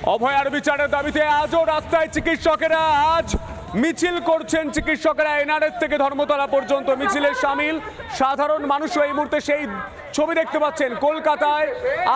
অভয়ার বিচারের দাবিতে আজও রাস্তায় চিকিৎসকেরা আজ মিছিল করছেন। চিকিৎসকেরা এনআরএস থেকে ধর্মতলা পর্যন্ত মিছিলে সামিল সাধারণ মানুষ। এই মুহূর্তে সেই ছবি দেখতে পাচ্ছেন কলকাতায়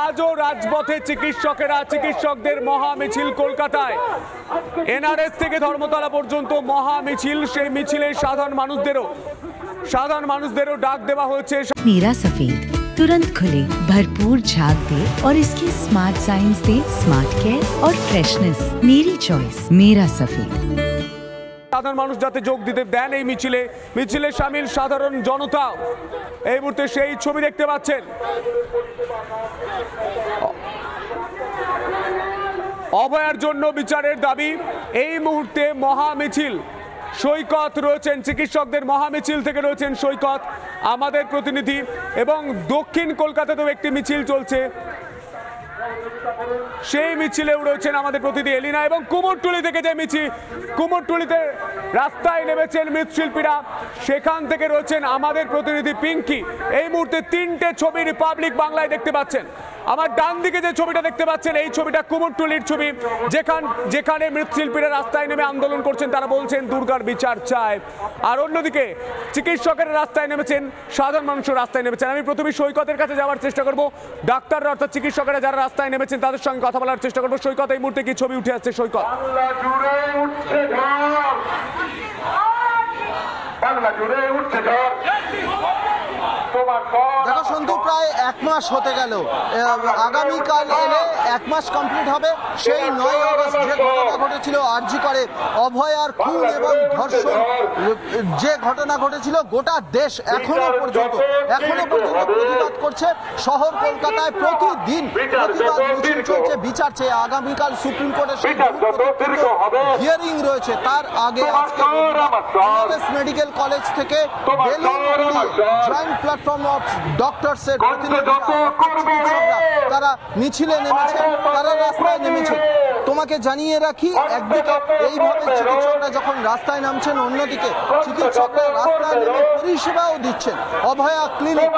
আজও রাজপথে চিকিৎসকদের মহা মিছিল। কলকাতায় এনআরএস থেকে ধর্মতলা পর্যন্ত মহা মিছিল। সেই মিছিলে সাধারণ মানুষদেরও ডাক দেওয়া হয়েছে। मीरा सफेद तुरंत खुले, भरपूर झाग दे और इसकी स्मार्ट साइंस दे स्मार्ट केयर और फ्रेशनेस। मेरी चॉइस मेरा सफेद। সাধারণ মানুষ যাতে যোগ দিতে দেন এই মিছিলে সামিল সাধারণ জনতা। এই মুহূর্তে সেই ছবি দেখতে পাচ্ছেন। অভয়ার জন্য বিচারের দাবি এই মুহূর্তে মহা মিছিল। সৈকত রয়েছেন চিকিৎসকদের মহামিছিল থেকে, রয়েছেন সৈকত আমাদের প্রতিনিধি, এবং দক্ষিণ কলকাতাতেও একটি মিছিল চলছে, সেই মিছিলেও রয়েছেন আমাদের প্রতিনিধি এলিনা। এবং কুমোরটুলি থেকে যে মিছিল, কুমোরটুলিতে রাস্তায় নেমেছেন মৃৎশিল্পীরা, সেখান থেকে রয়েছেন আমাদের প্রতিনিধি পিঙ্কি। এই মুহূর্তে তিনটে ছবি রিপাবলিক বাংলায় দেখতে পাচ্ছেন। আমার ডান দিকে যে ছবিটা দেখতে পাচ্ছেন এই ছবিটা কুমোরটুলির ছবি, যেখানে মৃৎশিল্পীরা রাস্তায় নেমে আন্দোলন করছেন। তারা বলছেন দুর্গার বিচার চায়। আর অন্যদিকে চিকিৎসকেরা রাস্তায় নেমেছেন, সাধারণ মানুষও রাস্তায় নেমেছেন। আমি প্রথমে সৈকতের কাছে যাওয়ার চেষ্টা করব। ডাক্তাররা অর্থাৎ চিকিৎসকেরা যারা রাস্তায় নেমেছেন তাদের সঙ্গে কথা বলার চেষ্টা করবো। সৈকত, এই মুহূর্তে কি ছবি উঠে আসছে? সৈকত, দেখো সন্তু, প্রায় 1 মাস হতে গেল, আগামীকাল এলে 1 মাস কমপ্লিট হবে সেই 9 আগস্ট যে ঘটনা ঘটেছিল আরজি করে, অভয়ার খুন এবং ধর্ষণ যে ঘটনা ঘটেছিল। গোটা দেশ এখনো পর্যন্ত প্রতিবাদ করছে। শহর কলকাতায় প্রতিদিন প্রতিবাদ মিছিল চলছে, বিচার চেয়ে। আগামীকাল সুপ্রিম কোর্টের সেই হিয়ারিং রয়েছে। তার আগে আজকে মেডিকেল কলেজ থেকে জয়েন্ট প্ল্যাটফর্ম অফ ডক্টরস এর তারা মিছিলে নেমেছেন, তারা রাস্তায় নেমেছে। তোমাকে জানিয়ে রাখি, একদিকে এইভাবে চিকিৎসকরা যখন রাস্তায় নামছেন, অন্যদিকে চিকিৎসকরা রাস্তায় নেমে পরিষেবাও দিচ্ছেন। অভয়া ক্লিনিক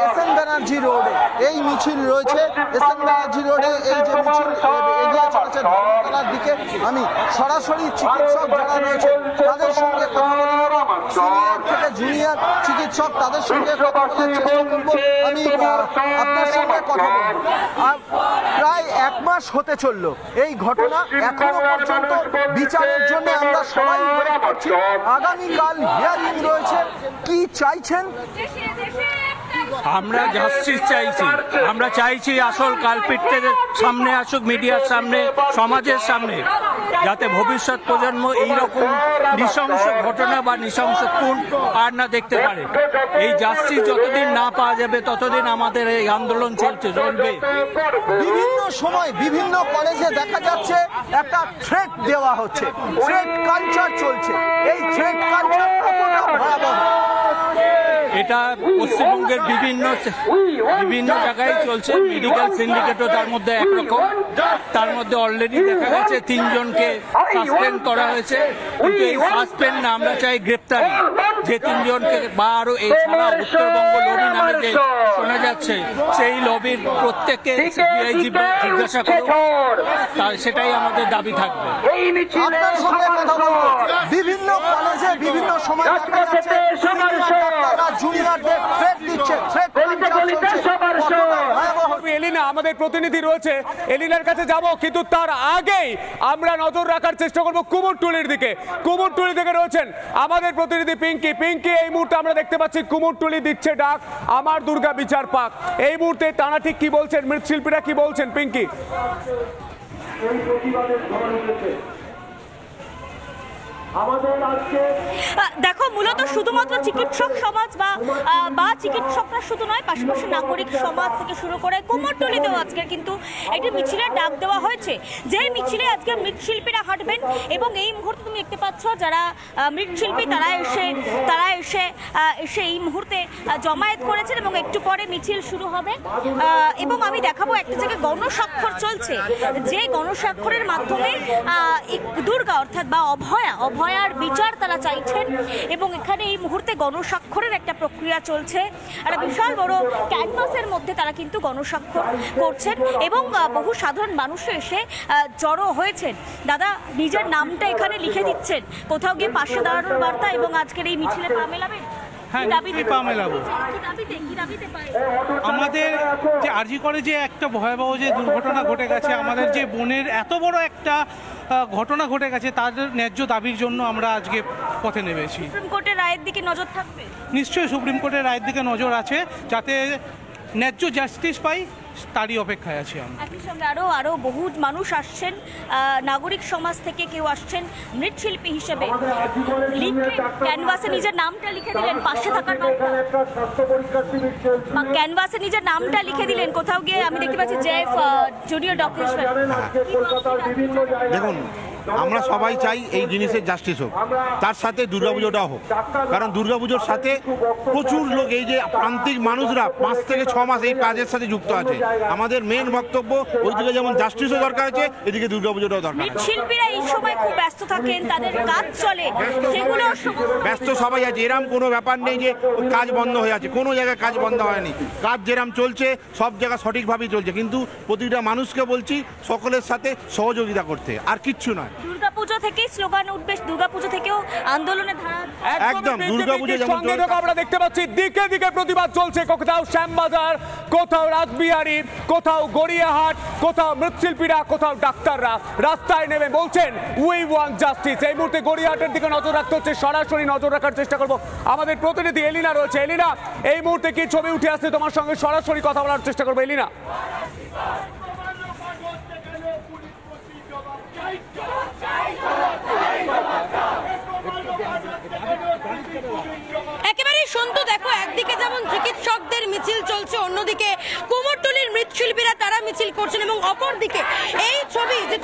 এসএন ব্যানার্জি রোডে এই মিছিল রয়েছে। এসএন ব্যানার্জি রোডে এই যে মিছিল এগিয়ে চলেছে ধর্মতলার দিকে। আমি সরাসরি চিকিৎসক যারা রয়েছে তাদের সঙ্গে কথা বলবো, সিনিয়র থেকে জুনিয়র চিকিৎসক তাদের সঙ্গে কথা বলার চেষ্টা করবো। আমি আপনার সঙ্গে কথা বলবো। প্রায় 1 মাস হতে চললো এই ঘটনা, এখনো পর্যন্ত বিচারের জন্য আমরা সবাই ওয়েট করছি। আগামীকাল হিয়ারিং রয়েছে। কি চাইছেন? আমরা জাস্টিস চাইছি। আমরা চাইছি আসল কালপিটদের সামনে আসুক, মিডিয়ার সামনে, সমাজের সামনে, যাতে ভবিষ্যৎ প্রজন্ম এইরকম নৃশংস ঘটনা বা নৃশংস খুন আর না দেখতে পারে। এই জাস্টিস যতদিন না পাওয়া যাবে ততদিন আমাদের এই আন্দোলন চলবে। বিভিন্ন সময় বিভিন্ন কলেজে দেখা যাচ্ছে একটা থ্রেট দেওয়া হচ্ছে, থ্রেট কালচার চলছে। এই থ্রেট কালচার কতটা ভয়াবহ? এটা পশ্চিমবঙ্গের বিভিন্ন জায়গায় চলছে। মেডিকেল সিন্ডিকেটও তার মধ্যে একরকম। তার মধ্যে অলরেডি দেখা গেছে 3 জনকে সাসপেন্ড করা হয়েছে। কিন্তু এই সাসপেন্ড না, আমরা চাই গ্রেপ্তারি। যে 3 জনকে বা আরো এছাড়া উত্তরবঙ্গ লবি নামে যে শোনা যাচ্ছে, সেই লবির প্রত্যেককে সিবিআই জিজ্ঞাসা করুক, সেটাই আমাদের দাবি থাকবে। বিভিন্ন কলেজে বিভিন্ন সময় এলিনা আমাদের প্রতিনিধি রয়েছে, এলিনার কাছে যাব, কিন্তু তার আগেই আমরা নজর রাখার চেষ্টা করব কুমোরটুলির দিকে। কুমোরটুলি থেকে রয়েছেন আমাদের প্রতিনিধি পিঙ্কি। পিঙ্কি, এই মুহূর্তে আমরা দেখতে পাচ্ছি কুমোরটুলি দিচ্ছে ডাক, আমার দুর্গা বিচার পাক। এই মুহূর্তে তারা ঠিক কি বলছেন, মৃৎশিল্পীরা কি বলছেন? পিঙ্কি, দেখো, মূলত শুধুমাত্র চিকিৎসক সমাজ বা চিকিৎসকরা শুধু নয়, পাশাপাশি নাগরিক সমাজ থেকে শুরু করে কুমোরটুলিতেও আজকে কিন্তু একটি মিছিলের ডাক দেওয়া হয়েছে। যে মিছিলে আজকে মৃৎশিল্পীরা হাঁটবেন এবং এই মুহূর্তে তুমি দেখতে পাচ্ছ যারা মৃৎশিল্পী তারা এসে এই মুহূর্তে জমায়েত করেছেন এবং একটু পরে মিছিল শুরু হবে। এবং আমি দেখাবো একটা জায়গায় গণস্বাক্ষর চলছে, যে গণস্বাক্ষরের মাধ্যমে দুর্গা অর্থাৎ বা অভয়া নির্ভয়ার বিচার তারা চাইছেন এবং এখানে এই মুহূর্তে গণস্বাক্ষরের একটা প্রক্রিয়া চলছে। একটা বিশাল বড় ক্যানভাসের মধ্যে তারা কিন্তু গণস্বাক্ষর করছেন এবং বহু সাধারণ মানুষও এসে জড়ো হয়েছেন। দাদা, নিজের নামটা এখানে লিখে দিচ্ছেন, কোথাও গিয়ে পাশে দাঁড়ানোর বার্তা এবং আজকের এই মিছিলে পা মেলাবেন? হ্যাঁ, পা মেলাবো। আমাদের যে আরজি করে যে একটা ভয়াবহ যে দুর্ঘটনা ঘটে গেছে, আমাদের যে বোনের এত বড় একটা ঘটনা ঘটে গেছে, তার ন্যায্য দাবির জন্য আমরা আজকে পথে নেমেছি। সুপ্রিম কোর্টের রায়ের দিকে নজর থাকবে? নিশ্চয়ই সুপ্রিম কোর্টের রায়ের দিকে নজর আছে, যাতে ন্যায্য জাস্টিস পাই, তারই অপেক্ষায় আছি আমরা। একই সঙ্গে আরো বহু মানুষ আসছেন, নাগরিক সমাজ থেকে কেউ আসছেন মৃৎশিল্পী হিসেবে। ক্যানভাসে নিজের নামটা লিখে দিলেন, পাশে থাকার ক্যানভাসে নিজের নামটা লিখে দিলেন, কোথাও গিয়ে আমি দেখতে পাচ্ছি যে জুনিয়র ডক্টর। দেখুন, আমরা সবাই চাই এই জিনিসের জাস্টিস হোক, তার সাথে দুর্গাপুজোটাও হোক, কারণ দুর্গাপুজোর সাথে প্রচুর লোক, এই যে প্রান্তিক মানুষরা 5 থেকে 6 মাস এই কাজের সাথে যুক্ত আছে। আমাদের মেন বক্তব্য, ওইদিকে যেমন জাস্টিসও দরকার আছে, এদিকে দুর্গাপুজোটাও দরকার আছে। শিল্পীরা এই সময় খুব ব্যস্ত থাকেন, তাদের কাজ চলে, সেগুলো ব্যস্ত সবাই আছে, এরম কোনো ব্যাপার নেই যে কাজ বন্ধ হয়ে আছে, কোনো জায়গায় কাজ বন্ধ হয়নি। কাজ যেরম চলছে সব জায়গায় সঠিকভাবেই চলছে, কিন্তু প্রতিটা মানুষকে বলছি সকলের সাথে সহযোগিতা করতে, আর কিচ্ছু নয়। দুর্গাপুজো থেকেই স্লোগান উঠবে, দুর্গাপুজো থেকেও আন্দোলনের ধারা একদম দুর্গাপুজো যেমন আমরা দেখতে পাচ্ছি দিকে দিকে প্রতিবাদ চলছে, কোথাও শ্যামবাজার, কোথাও রাসবিহারী, কোথাও গড়িয়াহাট, কোথাও মৃৎশিল্পীরা, কোথাও ডাক্তাররা রাস্তায় নেমে বলছেন উই ওয়ান্ট জাস্টিস। এই মুহূর্তে গড়িয়াহাটের দিকে নজর রাখতে হচ্ছে, সরাসরি নজর রাখার চেষ্টা করব। আমাদের প্রতিনিধি এলিনা রয়েছে। এলিনা, এই মুহূর্তে কি ছবি উঠে আসছে তোমার সঙ্গে? সরাসরি কথা বলার চেষ্টা করবো এলিনা। একেবারে সন্তু, দেখো একদিকে যেমন চিকিৎসকদের মিছিল চলছে, অন্যদিকে কুমোরটুলির মৃৎশিল্পীরা তারা মিছিল করছেন এবং অপরদিকে এই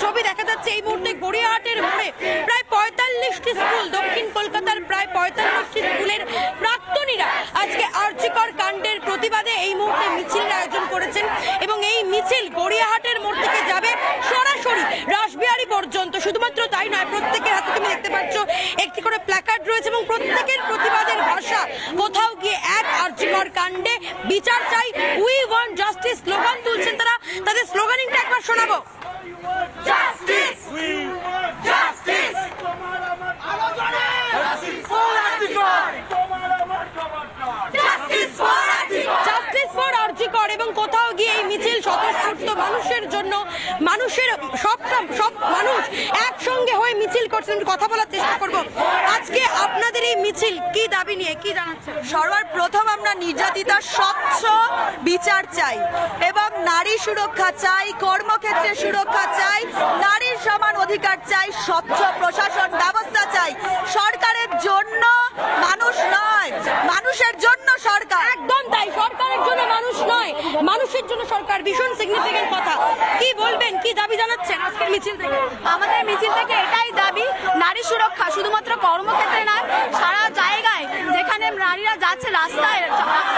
ছবি দেখা যাচ্ছে এই মুহূর্তে গড়িয়াহাটের মোড়ে প্রায় 45টি স্কুল, দক্ষিণ কলকাতার প্রায় 45টি স্কুলের প্রাক্তনীরা আজকে আর্যিকর কাণ্ডের প্রতিবাদে এই মুহূর্তে মিছিলের আয়োজন করেছেন এবং এই মিছিল গড়িয়াহাটের মোড় থেকে যাবে সরাসরি রাসবিহারী পর্যন্ত। শুধুমাত্র তাই নয়, প্রত্যেকের হাতে তুমি দেখতে পাচ্ছ একটি করে প্ল্যাকার্ড রয়েছে এবং প্রত্যেকের প্রতিবাদের ভাষা কোথাও গিয়ে এক, আর্যিকর কাণ্ডে বিচার চাই, উই ওয়ান্ট জাস্টিস স্লোগান তুলছেন তারা। তাদের স্লোগানিংটা একবার শোনাবো। Justice, justice, justice for RG Kar. এবং কোথাও গিয়ে এই মিছিল স্বতঃস্ফূর্ত মানুষের জন্য, মানুষের সব মানুষ একসঙ্গে হয়ে মিছিল করছেন। কথা বলার চেষ্টা করব, আজকে আপনাদের এই মিছিল কি দাবি নিয়ে, কি জানাচ্ছেন? সর্বপ্রথম আমরা নির্যাতিতা স্বচ্ছ বিচার চাই এবং নারী সুরক্ষা চাই, কর্মক্ষেত্রে সুরক্ষা চাই, নারীর সমান অধিকার চাই, স্বচ্ছ প্রশাসন ব্যবস্থা চাই। সরকারের জন্য মানুষ নয়, মানুষের জন্য সরকার। একদম তাই, সরকারের জন্য মানুষ নয়, মানুষের জন্য সরকার। ভীষণ সিগনিফিকেন্ট কথা। কি বলবেন, কি দাবি জানাচ্ছেন আজকের মিছিল থেকে? আমাদের মিছিল থেকে এটাই দাবি, নারী সুরক্ষা শুধুমাত্র কর্মক্ষেত্রে নয়, সারা জায়গায় যেখানে নারীরা যাচ্ছে, রাস্তায়,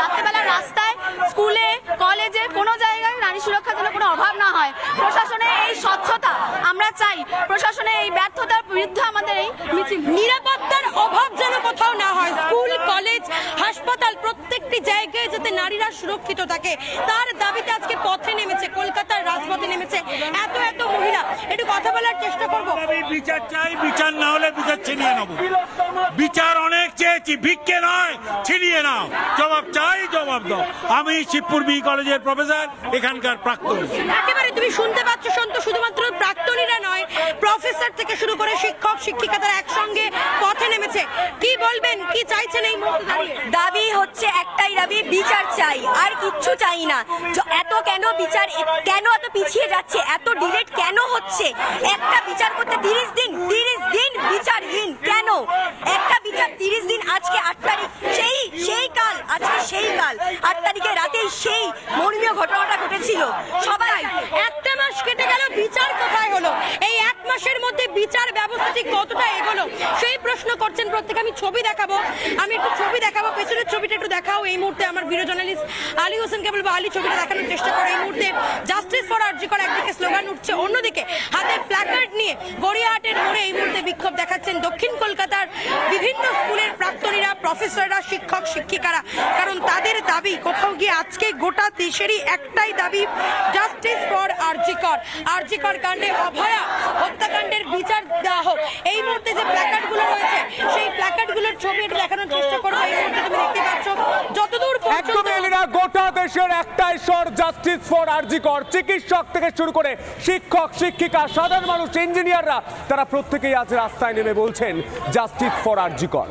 রাত্রেবেলা রাস্তায়, স্কুলে, কলেজে, কোনো জায়গায় নারী সুরক্ষার জন্য কোনো অভাব না হয়। প্রশাসনের এই স্বচ্ছতা আমরা চাই, প্রশাসনের এই ব্যর্থতার বিরুদ্ধে আমাদের এই মিছিল। নিরাপত্তার অভাব যেন কোথাও না হয়, স্কুল, কলেজ, হাসপাতাল, প্রত্যেকটি জায়গায় যাতে নারীরা সুরক্ষিত থাকে, তার দাবিতে আজকে পথে নেমেছে, কলকাতার রাজপথে নেমেছে এত মহিলা। একটু কথা বলার চেষ্টা করবো। বিচার চাই, বিচার না হলে বিচার ছিনিয়ে নেবো। বিচার অনেক চেয়েছি, ভিক্ষে নয়, ছিনিয়ে নাও। জবাব চাই, জবাব দাও। আমি শিবপুর বি কলেজের প্রফেসর, এখানকার প্রাক্তনী। একেবারে তুমি শুনতে পাচ্ছ সন্তু, শুধুমাত্র প্রাক্তনীরা নয়, প্রফেসর থেকে শুরু করে শিক্ষক শিক্ষিকা তারা একসঙ্গে পথে নেমেছে। কি বলবেন, কি চাইছেন এই মুহূর্তে? দাবি হচ্ছে একটাই দাবি, বিচার চাই, আর কিচ্ছু চাই না। এত কেন বিচার, কেন এত পিছিয়ে যাচ্ছে, এত ডিলেট কেন হচ্ছে? একটা বিচার করতে 30 দিন বিচারহীন কেন? একটা বিচার 30 দিন, আজকে 8 তারিখ, সেই কাল, আজকে সেই কাল, 8 তারিখে রাতে সেই মর্মীয় ঘটনাটা ঘটেছিল। সবাই একটা মাস কেটে গেল, বিচার কোথায় হলো? এই 1 মাসের মধ্যে বিচার ব্যবস্থাটি কতটা এগোলো সেই প্রশ্ন করছেন প্রত্যেকে। আমি ছবি দেখাবো, পেছনের ছবিটা একটু দেখাও। এই মুহূর্তে আমার ভিডিও জার্নালিস্ট আলী হোসেনকে বলবো, আলী ছবিটা দেখানোর চেষ্টা করে। এই মুহূর্তে জাস্টিস ফর আরজিকর একদিকে স্লোগান উঠছে, অন্যদিকে হাতে প্ল্যাকার্ড নিয়ে গড়িয়াহাটের মোড়ে এই মুহূর্তে বিক্ষোভ দেখাচ্ছেন দক্ষিণ দক্ষিণ কলকাতার বিভিন্ন স্কুলের প্রাক্তনীরা, প্রফেসররা, শিক্ষক শিক্ষিকারা, কারণ তাদের দাবি কোথাও গিয়ে আজকে গোটা দেশেরই একটাই দাবি, জাস্টিস ফর আরজিকর কাণ্ডে অভয়া হত্যাকাণ্ডের বিচার দেওয়া হোক। এই মুহূর্তে যে প্ল্যাকার্ডগুলো রয়েছে সেই প্ল্যাকার্ডগুলোর ছবি এটা দেখানোর চেষ্টা করবো। এই মুহূর্তে তুমি দেখতে পাচ্ছ যতদূর একদম এলিনা, গোটা দেশের একটাই স্বর, জাস্টিস ফর আরজিকর। চিকিৎসক থেকে শুরু করে শিক্ষক শিক্ষিকা, সাধারণ মানুষ, ইঞ্জিনিয়াররা, তারা প্রত্যেকেই আজ রাস্তায় নেমে বলছেন জাস্টিস ফর আরজিকর।